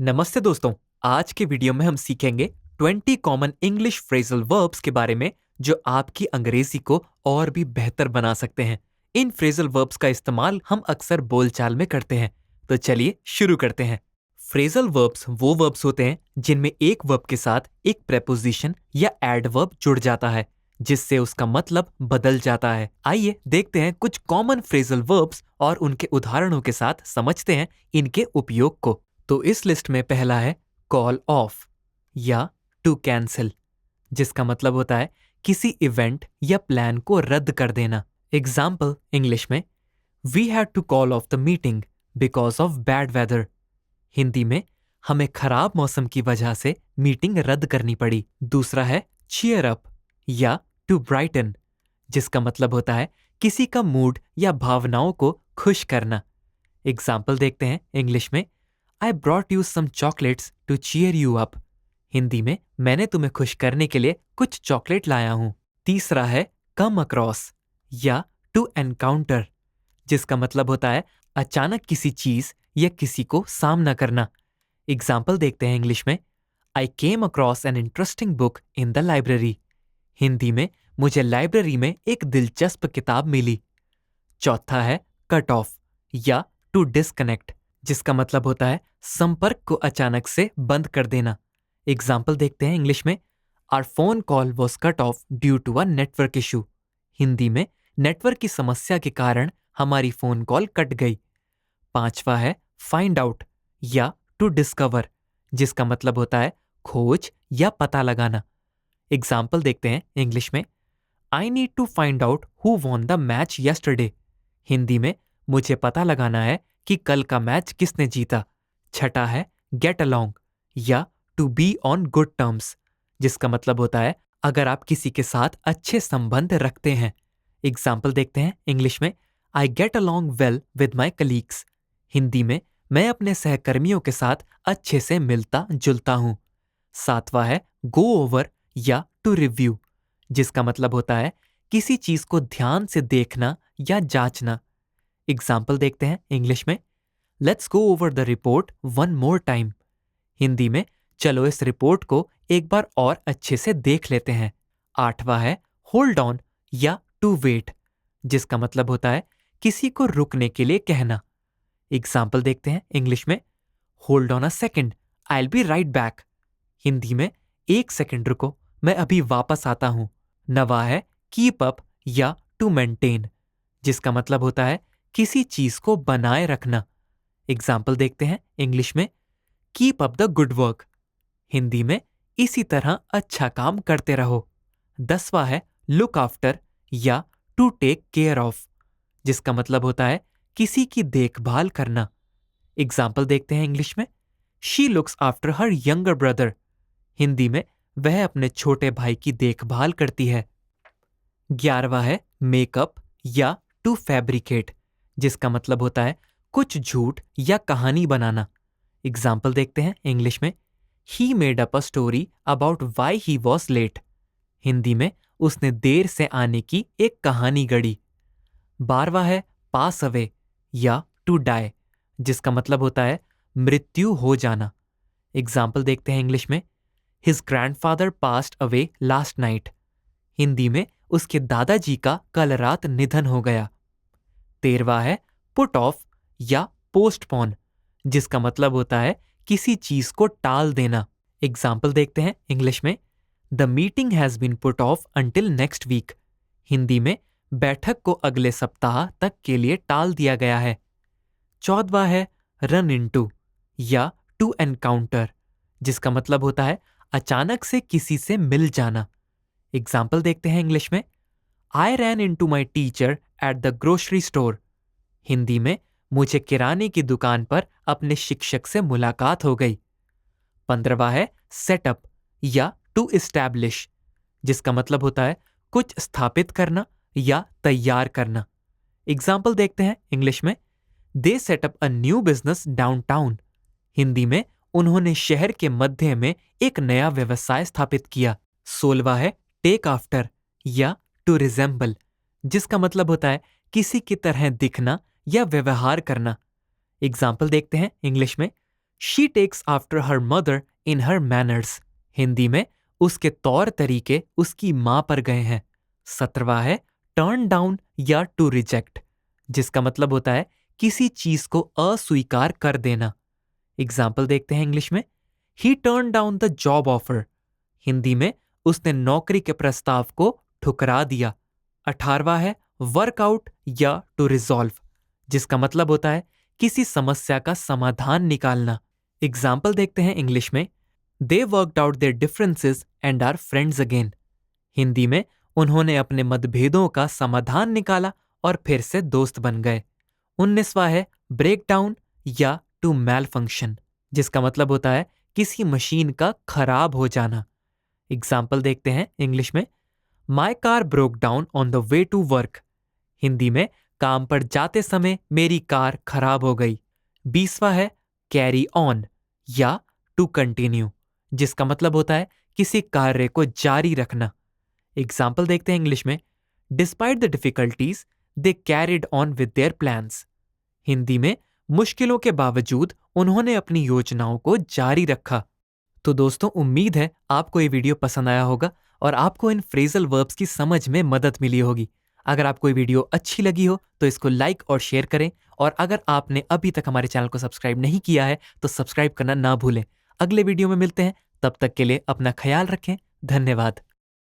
नमस्ते दोस्तों। आज के वीडियो में हम सीखेंगे 20 कॉमन इंग्लिश फ्रेजल वर्ब्स के बारे में जो आपकी अंग्रेजी को और भी बेहतर बना सकते हैं। इन फ्रेजल वर्ब्स का इस्तेमाल हम अक्सर बोलचाल में करते हैं। तो चलिए शुरू करते हैं। फ्रेजल वर्ब्स वो वर्ब्स होते हैं जिनमें एक वर्ब के साथ एक प्रेपोजिशन या एडवर्ब जुड़ जाता है जिससे उसका मतलब बदल जाता है। आइए देखते हैं कुछ कॉमन फ्रेजल वर्ब्स और उनके उदाहरणों के साथ समझते हैं इनके उपयोग को। तो इस लिस्ट में पहला है कॉल ऑफ या टू कैंसिल, जिसका मतलब होता है किसी इवेंट या प्लान को रद्द कर देना। एग्जाम्पल इंग्लिश में, we had to call off the meeting because of bad weather. Hindi में, हमें खराब मौसम की वजह से मीटिंग रद्द करनी पड़ी। दूसरा है चीयर अप या टू ब्राइटन, जिसका मतलब होता है किसी का मूड या भावनाओं को खुश करना। एग्जाम्पल देखते हैं इंग्लिश में, I brought you some chocolates to cheer you up। Hindi में, मैंने तुम्हें खुश करने के लिए कुछ चॉकलेट लाया हूं। तीसरा है come across या to encounter, जिसका मतलब होता है अचानक किसी चीज या किसी को सामना करना। एग्जाम्पल देखते हैं इंग्लिश में, I came across an interesting book in the library। Hindi में, मुझे लाइब्रेरी में एक दिलचस्प किताब मिली। चौथा है कट ऑफ या टू डिस्कनेक्ट, जिसका मतलब होता है संपर्क को अचानक से बंद कर देना। एग्जाम्पल देखते हैं इंग्लिश में, our phone call was cut off due to a network issue. Hindi में, नेटवर्क की समस्या के कारण हमारी फोन कॉल कट गई। पांचवा है फाइंड आउट या टू डिस्कवर, जिसका मतलब होता है खोज या पता लगाना। एग्जाम्पल देखते हैं इंग्लिश में, I need to find out who won the match yesterday. Hindi में, मुझे पता लगाना है कि कल का मैच किसने जीता। छठा है गेट अलोंग या to be on good terms, जिसका मतलब होता है अगर आप किसी के साथ अच्छे संबंध रखते हैं। एग्जाम्पल देखते हैं इंग्लिश में, I get along well with my colleagues. Hindi में, मैं अपने सहकर्मियों के साथ अच्छे से मिलता जुलता हूं। सातवां है गो ओवर या टू रिव्यू, जिसका मतलब होता है किसी चीज को ध्यान से देखना या जांचना। एग्जाम्पल देखते हैं इंग्लिश में, let's go over the report one more time. Hindi में, चलो इस रिपोर्ट को एक बार और अच्छे से देख लेते हैं। आठवां है होल्ड ऑन या टू वेट, जिसका मतलब होता है किसी को रुकने के लिए कहना। एग्जाम्पल देखते हैं इंग्लिश में, hold on a second, I will be right back. Hindi में, एक सेकेंड रुको, मैं अभी वापस आता हूं। नवा है कीप अप या टू मेंटेन, जिसका मतलब होता है किसी चीज को बनाए रखना। एग्जाम्पल देखते हैं इंग्लिश में, keep up the good work. Hindi में, इसी तरह अच्छा काम करते रहो। 10वां है लुक आफ्टर या टू टेक केयर ऑफ, जिसका मतलब होता है किसी की देखभाल करना। एग्जाम्पल देखते हैं इंग्लिश में, she looks after her younger brother. Hindi में, वह अपने छोटे भाई की देखभाल करती है। 11वां है मेकअप या टू फैब्रिकेट, जिसका मतलब होता है कुछ झूठ या कहानी बनाना। एग्जाम्पल देखते हैं इंग्लिश में, he made up a story about why he was late. Hindi में, उसने देर से आने की एक कहानी गढ़ी। 12वां है पास अवे या टू डाई, जिसका मतलब होता है मृत्यु हो जाना। एग्जाम्पल देखते हैं इंग्लिश में, his grandfather passed away last night. Hindi में, उसके दादाजी का कल रात निधन हो गया। 13वां है पुट ऑफ या पोस्टपोन, जिसका मतलब होता है किसी चीज को टाल देना। एग्जाम्पल देखते हैं इंग्लिश में, the meeting has been put off until next week. Hindi में, बैठक को अगले सप्ताह तक के लिए टाल दिया गया है। 14वां है रन इनटू या टू एनकाउंटर, जिसका मतलब होता है अचानक से किसी से मिल जाना। एग्जाम्पल देखते हैं इंग्लिश में, I ran into my teacher at the grocery store. Hindi में, मुझे किराने की दुकान पर अपने शिक्षक से मुलाकात हो गई। 15वां है सेटअप या टू इस्टैब्लिश, जिसका मतलब होता है कुछ स्थापित करना या तैयार करना। एग्जाम्पल देखते हैं इंग्लिश में, दे setup a new business downtown. Hindi में, उन्होंने शहर के मध्य में एक नया व्यवसाय स्थापित किया। 16वां है टेक आफ्टर या टू रिजेंबल, जिसका मतलब होता है किसी की तरह दिखना या व्यवहार करना। एग्जाम्पल देखते हैं इंग्लिश में, she takes after her mother in her manners. Hindi में उसके तौर तरीके उसकी मां पर गए हैं। 17वां है टर्न डाउन या टू रिजेक्ट, जिसका मतलब होता है किसी चीज को अस्वीकार कर देना। एग्जाम्पल देखते हैं इंग्लिश में। ही turn down the job offer. Hindi में उसने नौकरी के प्रस्ताव को ठुकरा दिया। 18वां है वर्कआउट या टू रिजॉल्व, जिसका मतलब होता है किसी समस्या का समाधान निकालना। एग्जाम्पल देखते हैं इंग्लिश में। They worked out their differences and are friends again. Hindi में उन्होंने अपने मतभेदों का समाधान निकाला और फिर से दोस्त बन गए। 19वां है ब्रेक डाउन या टू मैल फंक्शन, जिसका मतलब होता है किसी मशीन का खराब हो जाना। एग्जाम्पल देखते हैं इंग्लिश में। My car broke down on the way to work. Hindi में काम पर जाते समय मेरी कार खराब हो गई। 20वां है कैरी ऑन या टू कंटिन्यू, जिसका मतलब होता है किसी कार्य को जारी रखना। एग्जाम्पल देखते हैं इंग्लिश में। Despite the difficulties they carried on with their plans. Hindi में मुश्किलों के बावजूद उन्होंने अपनी योजनाओं को जारी रखा। तो दोस्तों, उम्मीद है आपको ये वीडियो पसंद आया होगा और आपको इन फ्रेजल वर्ब्स की समझ में मदद मिली होगी। अगर आपको ये वीडियो अच्छी लगी हो तो इसको लाइक और शेयर करें, और अगर आपने अभी तक हमारे चैनल को सब्सक्राइब नहीं किया है तो सब्सक्राइब करना ना भूलें। अगले वीडियो में मिलते हैं, तब तक के लिए अपना ख्याल रखें। धन्यवाद।